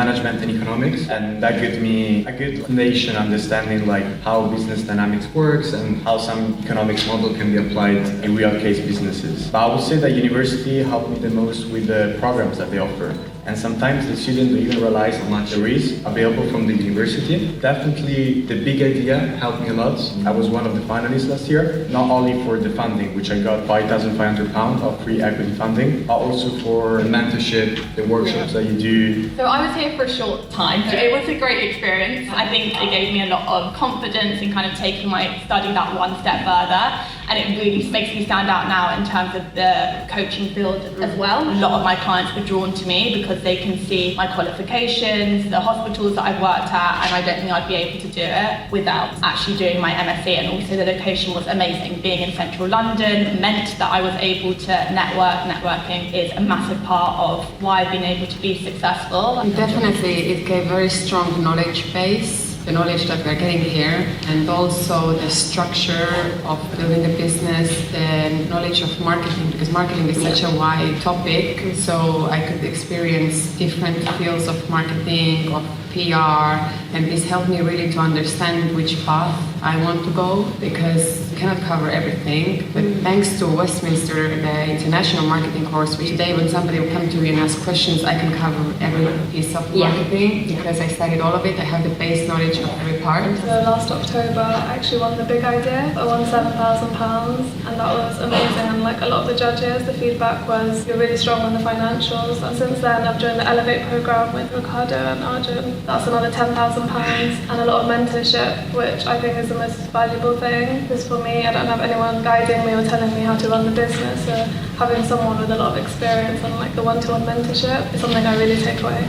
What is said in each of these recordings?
management and economics, and that gave me a good foundation understanding like how business dynamics works and how some economics model can be applied in real case businesses. But I would say that university helped me the most with the programs that they offer. And sometimes the students don't even realize how much there is available from the university. Definitely the big idea helped me a lot. I was one of the finalists last year, not only for the funding, which I got £5,500 of free equity funding, but also for mentorship, the workshops that you do. So I was here for a short time. It was a great experience. I think it gave me a lot of confidence in kind of taking my study that one step further. And it really makes me stand out now in terms of the coaching field as well. A lot of my clients were drawn to me because they can see my qualifications, the hospitals that I've worked at, and I don't think I'd be able to do it without actually doing my MSc. And also the location was amazing. Being in central London meant that I was able to network. Networking is a massive part of why I've been able to be successful. Definitely, it gave very strong knowledge base. The knowledge that we're getting here, and also the structure of building a business, the knowledge of marketing, because marketing is such a wide topic, so I could experience different fields of marketing, of PR, and this helped me really to understand which path I want to go, because you cannot cover everything. But thanks to Westminster, the international marketing course, which today when somebody will come to me and ask questions, I can cover every piece of marketing, because I studied all of it. I have the base knowledge of every part. So last October, I actually won the big idea. I won £7,000, and that was amazing. And like a lot of the judges, the feedback was, you're really strong on the financials. And since then, I've joined the Elevate program with Ricardo and Arjun. That's another £10,000, and a lot of mentorship, which I think is the most valuable thing. Because for me, I don't have anyone guiding me or telling me how to run the business. So having someone with a lot of experience and like the one-to-one mentorship is something I really take away.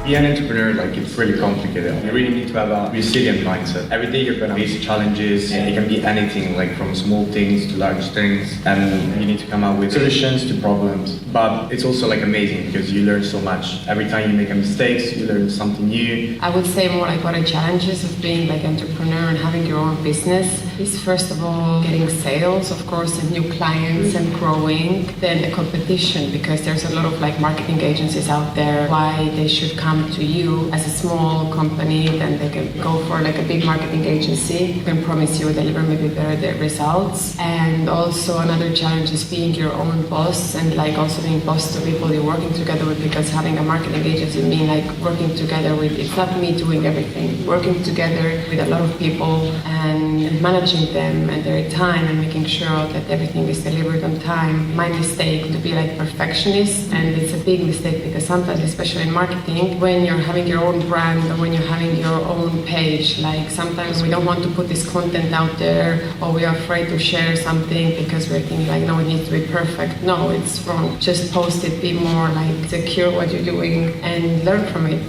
Being an entrepreneur, like, it's really complicated. You really need to have a resilient mindset. Every day you're gonna face challenges, and it can be anything, like from small things to large things, and you need to come up with solutions to problems. But it's also like amazing because you learn so much. Every time you make a mistake, you learn something new. I would say more like what are the challenges of being like an entrepreneur and having your own business is first of all getting sales, of course, and new clients and growing. Then the competition, because there's a lot of like marketing agencies out there. Why they should come to you as a small company, then they can go for like a big marketing agency who can promise you deliver maybe better results. And also another challenge is being your own boss, and like also being boss to people you're working together with, because having a marketing agency means like working together with, it's not me doing everything, working together with a lot of people and managing them and their time and making sure that everything is delivered on time. My mistake to be like perfectionist, and it's a big mistake because sometimes, especially in marketing, when you're having your own brand or when you're having your own page, like sometimes we don't want to put this content out there, or we are afraid to share something because we're thinking like, no, it needs to be perfect. No, it's wrong. Just post it, be more like secure what you're doing and learn from it.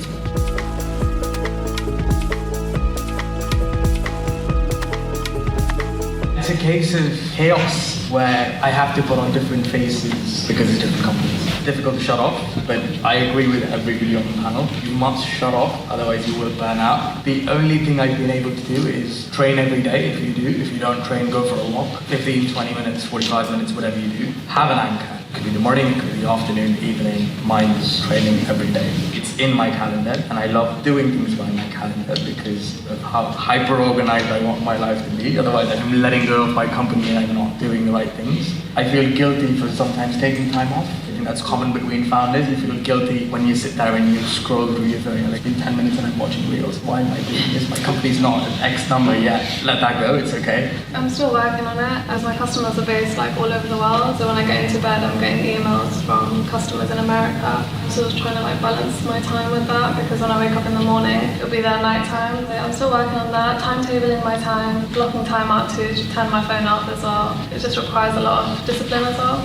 It's a case of chaos where I have to put on different faces because it's different companies. It's difficult to shut off, but I agree with everybody on the panel. You must shut off, otherwise you will burn out. The only thing I've been able to do is train every day if you do. If you don't train, go for a walk. 15, 20 minutes, 45 minutes, whatever you do. Have an anchor. It could be the morning, it could be the afternoon, evening. Mine is training every day. It's in my calendar, and I love doing things by my calendar because of how hyper-organized I want my life to be. Otherwise, I'm letting go of my company and I'm not doing the right things. I feel guilty for sometimes taking time off. I think that's common between founders. You feel guilty when you sit there and you scroll through your phone. Like in 10 minutes and I'm watching reels. Why am I doing this? My company's not at X number yet. Let that go, it's okay. I'm still working on it, as my customers are based like all over the world. So when I get into bed, I'm getting emails from customers in America. I'm sort of trying to like balance my time with that, because when I wake up in the morning, it'll be their night time. So I'm still working on that, timetabling my time, blocking time out to turn my phone off as well. It just requires a lot of discipline as well.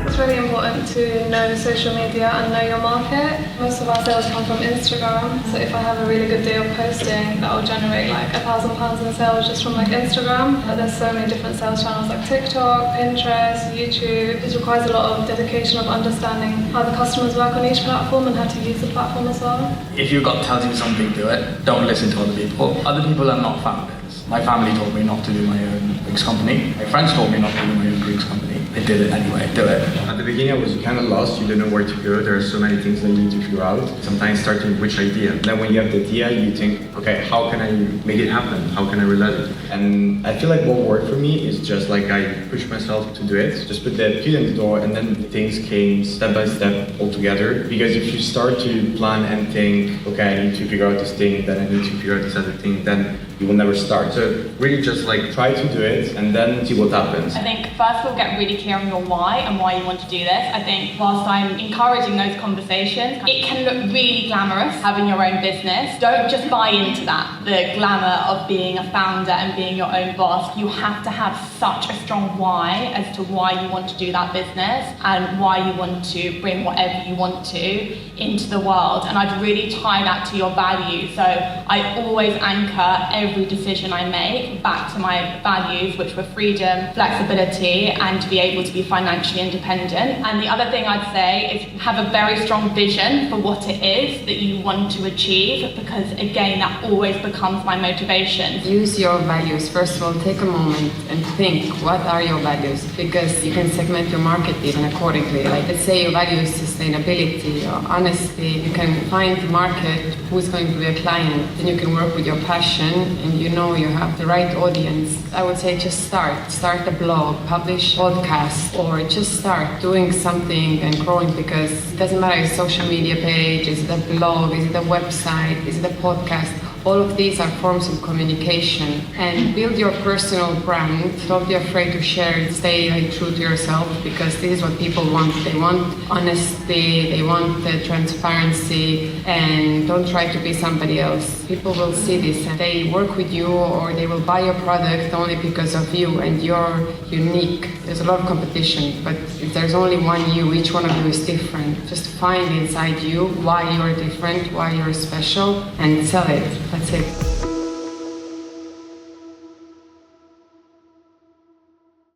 It's really important to know social media and know your market. Most of our sales come from Instagram, so if I have a really good day of posting, that will generate like £1,000 in sales just from like Instagram. But there's so many different sales channels like TikTok, Pinterest, YouTube. It requires a lot of dedication of understanding how the customers work on each platform and how to use the platform as well. If your gut tells you something, do it. Don't listen to other people. Other people are not founders. My family told me not to do my own drinks company. My friends told me not to do my own drinks company. They did it anyway. Do it. At the beginning, I was kind of lost. You don't know where to go. There are so many things that you need to figure out. Sometimes starting with which idea. Then when you have the idea, you think, okay, how can I make it happen? How can I realize it? And I feel like what worked for me is just like I pushed myself to do it. Just put the key in the door, and then things came step by step all together. Because if you start to plan and think, okay, I need to figure out this thing, then I need to figure out this other thing, then you will never start. So really just like try to do it and then see what happens. I think first of all, get really clear on your why and why you want to do this. I think whilst I'm encouraging those conversations, it can look really glamorous having your own business. Don't just buy into that, the glamour of being a founder and being your own boss. You have to have such a strong why as to why you want to do that business and why you want to bring whatever you want to into the world. And I'd really tie that to your values. So I always anchor every decision I make back to my values, which were freedom, flexibility, and to be able to be financially independent. And the other thing I'd say is have a very strong vision for what it is that you want to achieve, because again, that always becomes my motivation. Use your values. First of all, take a moment and think, what are your values? Because you can segment your market even accordingly. Like, let's say your value is sustainability or honesty. You can find the market, who's going to be a client, then you can work with your passion and you know you have the right audience. I would say just start a blog, publish podcast, or just start doing something and growing, because it doesn't matter if it's a social media page, is it a blog, is it a website, is it a podcast. All of these are forms of communication, and build your personal brand. Don't be afraid to share it. Stay true to yourself, because this is what people want. They want honesty, they want transparency, and don't try to be somebody else. People will see this and they work with you, or they will buy your product only because of you, and you're unique. There's a lot of competition, but if there's only one you, each one of you is different. Just find inside you why you're different, why you're special, and sell it. That's it.